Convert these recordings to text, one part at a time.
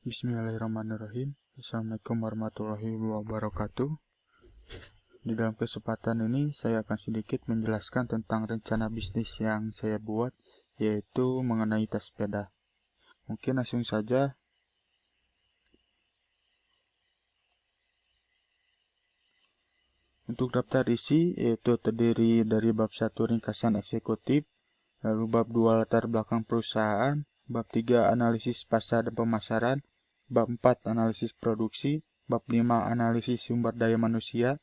Bismillahirrahmanirrahim. Assalamualaikum warahmatullahi wabarakatuh. Di dalam kesempatan ini saya akan sedikit menjelaskan tentang rencana bisnis yang saya buat, yaitu mengenai tas sepeda. Mungkin langsung saja. Untuk daftar isi yaitu terdiri dari bab 1 ringkasan eksekutif, lalu bab 2 latar belakang perusahaan, bab 3 analisis pasar dan pemasaran, bab 4 analisis produksi, bab 5 analisis sumber daya manusia,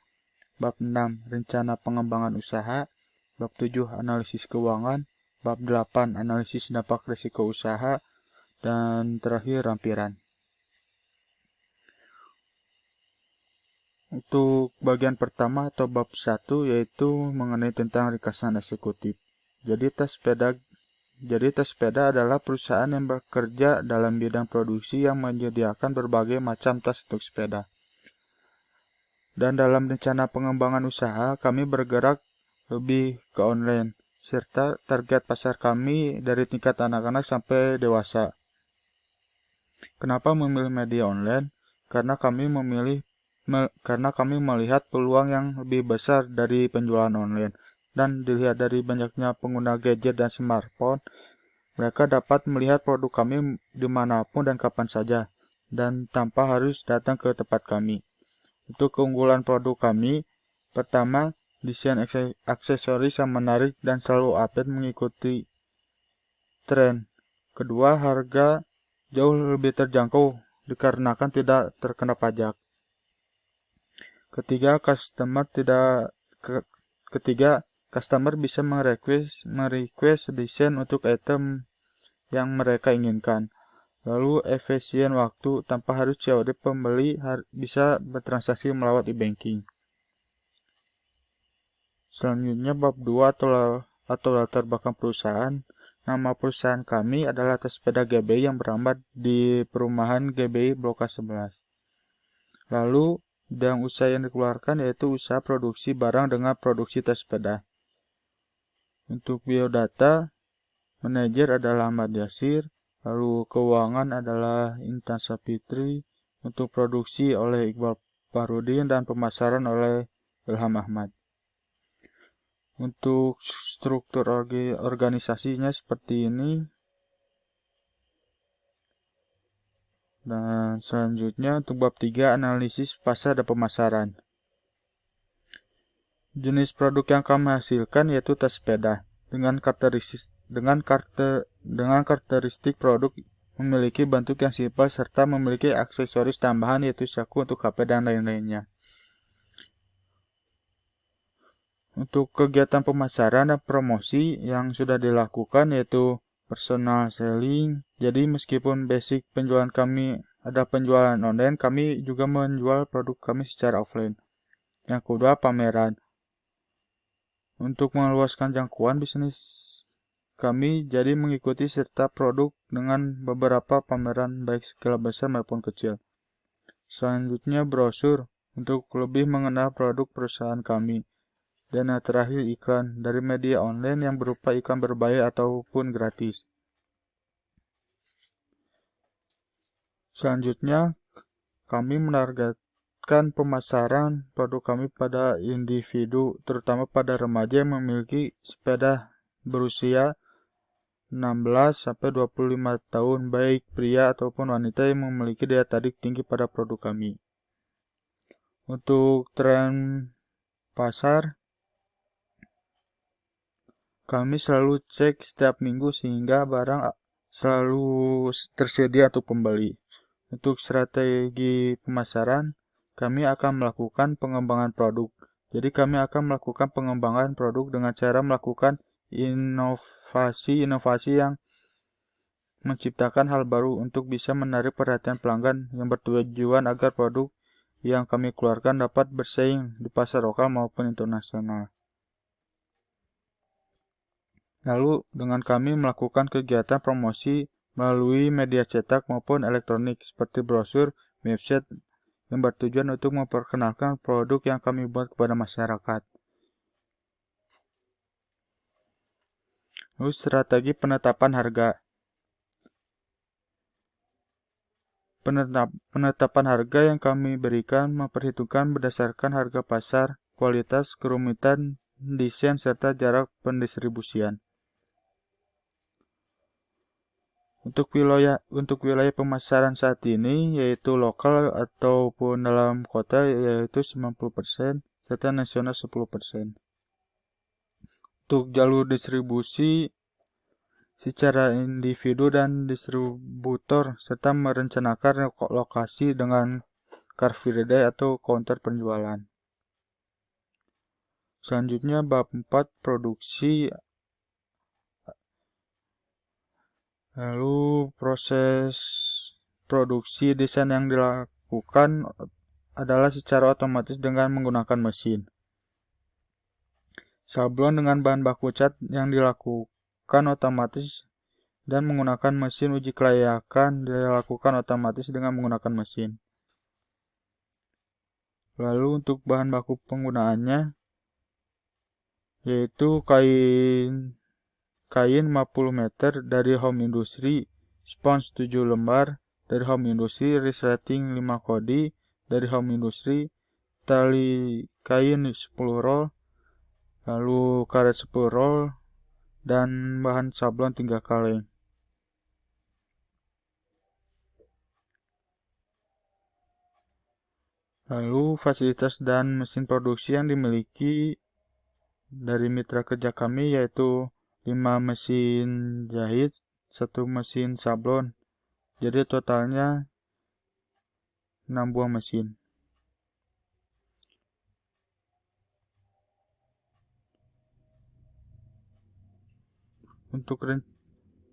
bab 6 rencana pengembangan usaha, bab 7 analisis keuangan, bab 8 analisis dampak risiko usaha, dan terakhir lampiran. Untuk bagian pertama atau bab 1 yaitu mengenai tentang ringkasan eksekutif. Jadi tas sepeda adalah perusahaan yang bekerja dalam bidang produksi yang menyediakan berbagai macam tas untuk sepeda. Dan dalam rencana pengembangan usaha, kami bergerak lebih ke online, serta target pasar kami dari tingkat anak-anak sampai dewasa. Kenapa memilih media online? Karena kami melihat peluang yang lebih besar dari penjualan online. Dan dilihat dari banyaknya pengguna gadget dan smartphone, mereka dapat melihat produk kami dimanapun dan kapan saja, dan tanpa harus datang ke tempat kami. Untuk keunggulan produk kami, pertama, desain aksesoris yang menarik dan selalu update mengikuti tren. Kedua, harga jauh lebih terjangkau dikarenakan tidak terkena pajak. Ketiga, customer bisa merequest desain untuk item yang mereka inginkan. Lalu efisien waktu tanpa harus COD, pembeli bisa bertransaksi melalui e-banking. Selanjutnya bab 2 atau latar belakang perusahaan. Nama perusahaan kami adalah Tas Sepeda GBI yang beralamat di perumahan GBI Blok A11. Lalu bidang usaha yang dikeluarkan yaitu usaha produksi barang dengan produksi tas sepeda. Untuk biodata, manajer adalah Ahmad Yasir, lalu keuangan adalah Intan Sapitri, untuk produksi oleh Iqbal Parudin, dan pemasaran oleh Ilham Ahmad. Untuk struktur organisasinya seperti ini. Dan selanjutnya untuk bab 3 analisis pasar dan pemasaran. Jenis produk yang kami hasilkan yaitu tas sepeda dengan karakteristik produk memiliki bentuk yang simpel serta memiliki aksesoris tambahan yaitu saku untuk HP dan lain-lainnya. Untuk kegiatan pemasaran dan promosi yang sudah dilakukan yaitu personal selling. Jadi meskipun basic penjualan kami ada penjualan online, kami juga menjual produk kami secara offline. Yang kedua, pameran. Untuk meluaskan jangkauan bisnis kami jadi mengikuti serta produk dengan beberapa pameran baik skala besar maupun kecil. Selanjutnya brosur untuk lebih mengenal produk perusahaan kami. Dan yang terakhir iklan dari media online yang berupa iklan berbayar ataupun gratis. Selanjutnya kami menargetkan pemasaran produk kami pada individu, terutama pada remaja yang memiliki sepeda berusia 16-25 tahun, baik pria ataupun wanita yang memiliki daya tarik tinggi pada produk kami. Untuk tren pasar, kami selalu cek setiap minggu sehingga barang selalu tersedia untuk pembeli. Untuk strategi pemasaran, kami akan melakukan pengembangan produk. Jadi kami akan melakukan pengembangan produk dengan cara melakukan inovasi yang menciptakan hal baru untuk bisa menarik perhatian pelanggan yang bertujuan agar produk yang kami keluarkan dapat bersaing di pasar lokal maupun internasional. Lalu dengan kami melakukan kegiatan promosi melalui media cetak maupun elektronik seperti brosur, website yang bertujuan untuk memperkenalkan produk yang kami buat kepada masyarakat. Lalu strategi penetapan harga. Penetapan harga yang kami berikan memperhitungkan berdasarkan harga pasar, kualitas, kerumitan, desain, serta jarak pendistribusian. Untuk wilayah pemasaran saat ini, yaitu lokal ataupun dalam kota, yaitu 90%, serta nasional 10%. Untuk jalur distribusi secara individu dan distributor, serta merencanakan lokasi dengan car free day atau counter penjualan. Selanjutnya bab 4 produksi. Lalu proses produksi desain yang dilakukan adalah secara otomatis dengan menggunakan mesin. Sablon dengan bahan baku cat yang dilakukan otomatis dan menggunakan mesin uji kelayakan dilakukan otomatis dengan menggunakan mesin. Lalu untuk bahan baku penggunaannya yaitu kain 50 meter dari Home Industry, spons 7 lembar dari Home Industry, resleting 5 kodi dari Home Industry, tali kain 10 roll, lalu karet 10 roll, dan bahan sablon 3 kaleng. Lalu fasilitas dan mesin produksi yang dimiliki dari mitra kerja kami yaitu 5 mesin jahit, 1 mesin sablon. Jadi totalnya 6 buah mesin.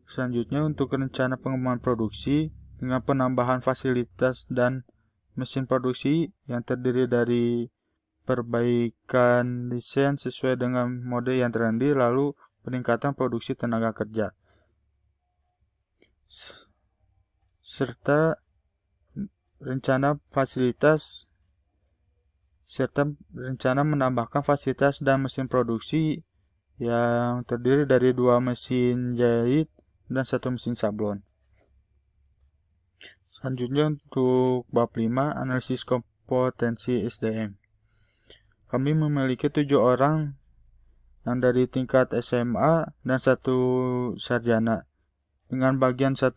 Selanjutnya untuk rencana pengembangan produksi dengan penambahan fasilitas dan mesin produksi yang terdiri dari perbaikan desain sesuai dengan mode yang trendy, lalu peningkatan produksi tenaga kerja, serta rencana menambahkan fasilitas dan mesin produksi yang terdiri dari 2 mesin jahit dan 1 mesin sablon. Selanjutnya untuk bab 5, analisis kompetensi SDM. Kami memiliki 7 orang yang dari tingkat SMA dan 1 sarjana, dengan bagian 1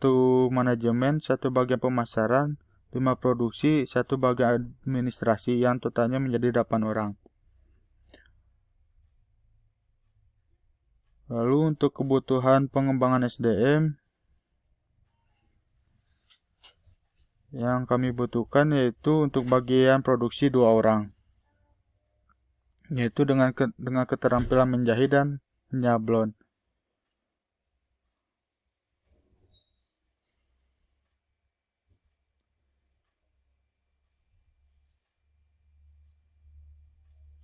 manajemen, 1 bagian pemasaran, 5 produksi, 1 bagian administrasi, yang totalnya menjadi 8 orang. Lalu untuk kebutuhan pengembangan SDM yang kami butuhkan yaitu untuk bagian produksi 2 orang, yaitu dengan keterampilan menjahit dan menyablon.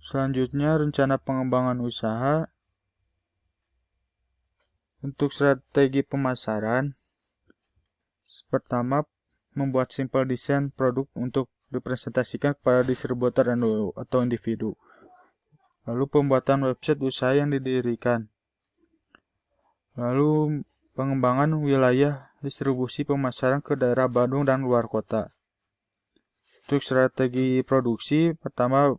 Selanjutnya rencana pengembangan usaha. Untuk strategi pemasaran, pertama membuat simple desain produk untuk dipresentasikan kepada distributor atau individu. Lalu pembuatan website usaha yang didirikan. Lalu pengembangan wilayah distribusi pemasaran ke daerah Bandung dan luar kota. Untuk strategi produksi, pertama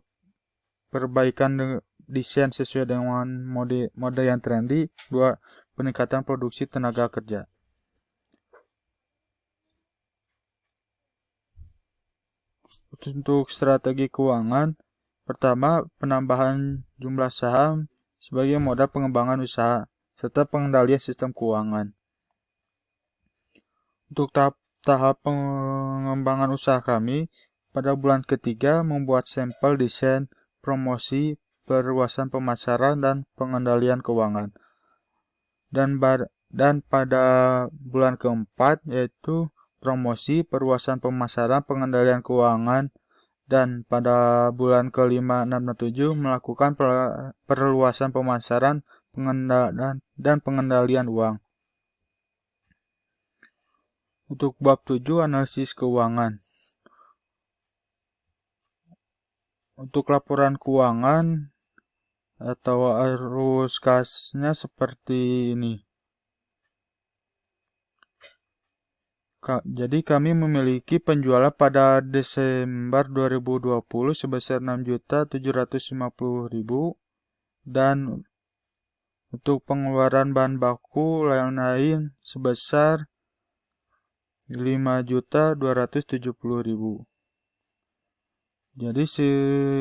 perbaikan desain sesuai dengan mode yang trendy. 2. Peningkatan produksi tenaga kerja. Untuk strategi keuangan, pertama penambahan jumlah saham sebagai modal pengembangan usaha serta pengendalian sistem keuangan. Untuk tahap pengembangan usaha kami, pada bulan ketiga membuat sampel desain, promosi, perluasan pemasaran, dan pengendalian keuangan. Dan pada bulan keempat yaitu promosi, perluasan pemasaran, pengendalian keuangan, dan pada bulan ke-5, 6, dan 7 melakukan perluasan pemasaran, dan pengendalian uang. Untuk bab 7, analisis keuangan. Untuk laporan keuangan atau arus kasnya seperti ini. Jadi kami memiliki penjualan pada Desember 2020 sebesar 6.750.000 dan untuk pengeluaran bahan baku lain-lain sebesar 5.270.000. Jadi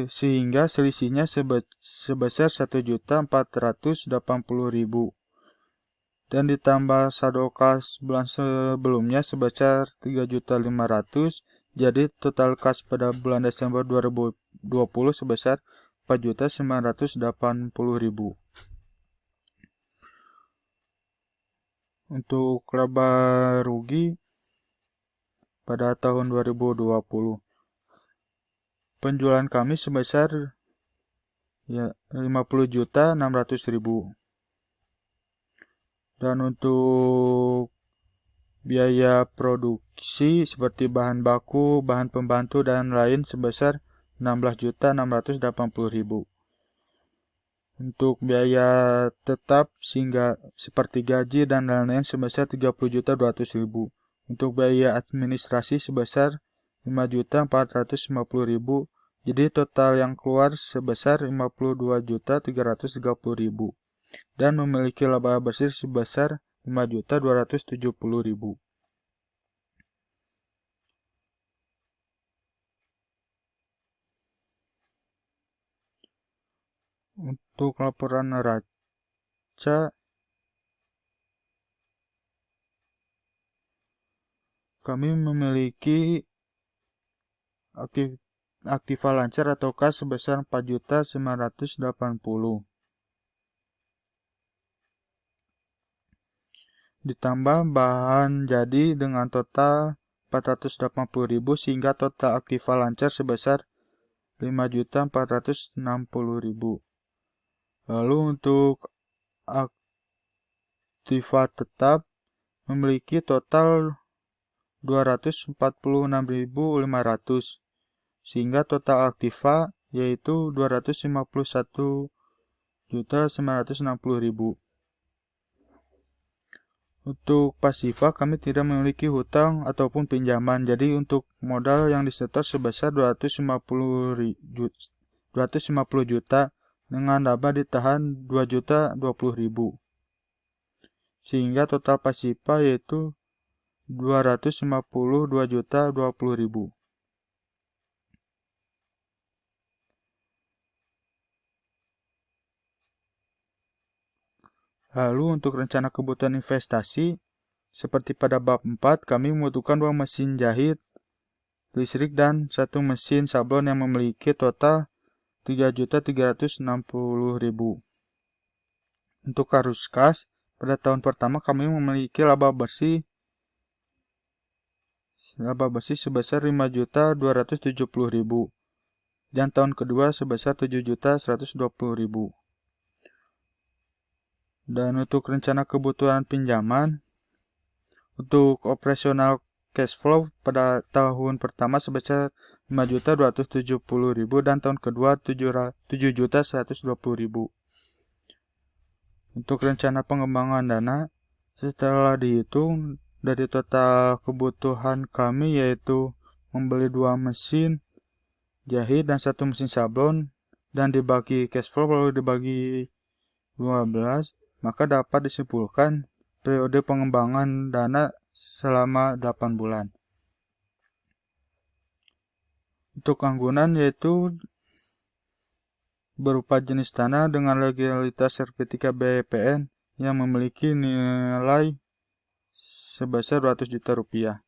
sehingga selisihnya sebesar 1.480.000 dan ditambah saldo kas bulan sebelumnya sebesar 3.500.000, jadi total kas pada bulan Desember 2020 sebesar 4.980.000. Untuk laba rugi pada tahun 2020, penjualan kami sebesar 50.600.000. Dan untuk biaya produksi seperti bahan baku, bahan pembantu dan lain sebesar 16.680.000. Untuk biaya tetap sehingga seperti gaji dan lain-lain sebesar 30.200.000. Untuk biaya administrasi sebesar 5.450.000. Jadi total yang keluar sebesar 52.330.000 dan memiliki laba bersih sebesar 5.270.000. Untuk laporan neraca, kami memiliki aktiva lancar atau kas sebesar 4.980.000. Ditambah bahan jadi dengan total 480.000 sehingga total aktiva lancar sebesar 5.460.000. Lalu untuk aktiva tetap memiliki total 246.500 sehingga total aktiva yaitu 251.960.000. Untuk pasifa kami tidak memiliki hutang ataupun pinjaman. Jadi untuk modal yang disetor sebesar 250 juta dengan laba ditahan 2.020.000. Sehingga total pasifa yaitu 252.020.000. Lalu untuk rencana kebutuhan investasi, seperti pada bab 4, kami membutuhkan 2 mesin jahit listrik dan 1 mesin sablon yang memiliki total 3.360.000. Untuk arus kas, pada tahun pertama kami memiliki laba bersih sebesar 5.270.000 dan tahun kedua sebesar 7.120.000. Dan untuk rencana kebutuhan pinjaman, untuk operasional cash flow pada tahun pertama sebesar 5.270.000 dan tahun kedua 7.120.000. Untuk rencana pengembangan dana, setelah dihitung dari total kebutuhan kami yaitu membeli 2 mesin jahit dan 1 mesin sablon dan dibagi cash flow lalu dibagi 12, maka dapat disimpulkan periode pengembangan dana selama 8 bulan. Untuk anggunan yaitu berupa jenis tanah dengan legalitas sertifikat BPN yang memiliki nilai sebesar 200 juta rupiah.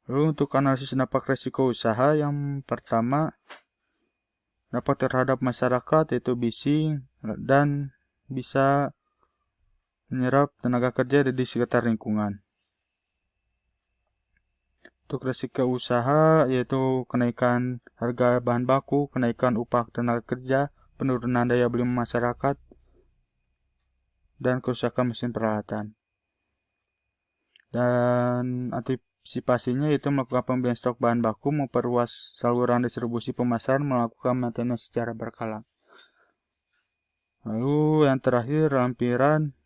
Lalu untuk analisis dampak resiko usaha, yang pertama dampak terhadap masyarakat yaitu bising dan bisa menyerap tenaga kerja di sekitar lingkungan. Untuk resiko usaha yaitu kenaikan harga bahan baku, kenaikan upah tenaga kerja, penurunan daya beli masyarakat, dan kerusakan mesin peralatan. Dan antisipasinya yaitu melakukan pembelian stok bahan baku, memperluas saluran distribusi pemasaran, melakukan maintenance secara berkala. Lalu yang terakhir lampiran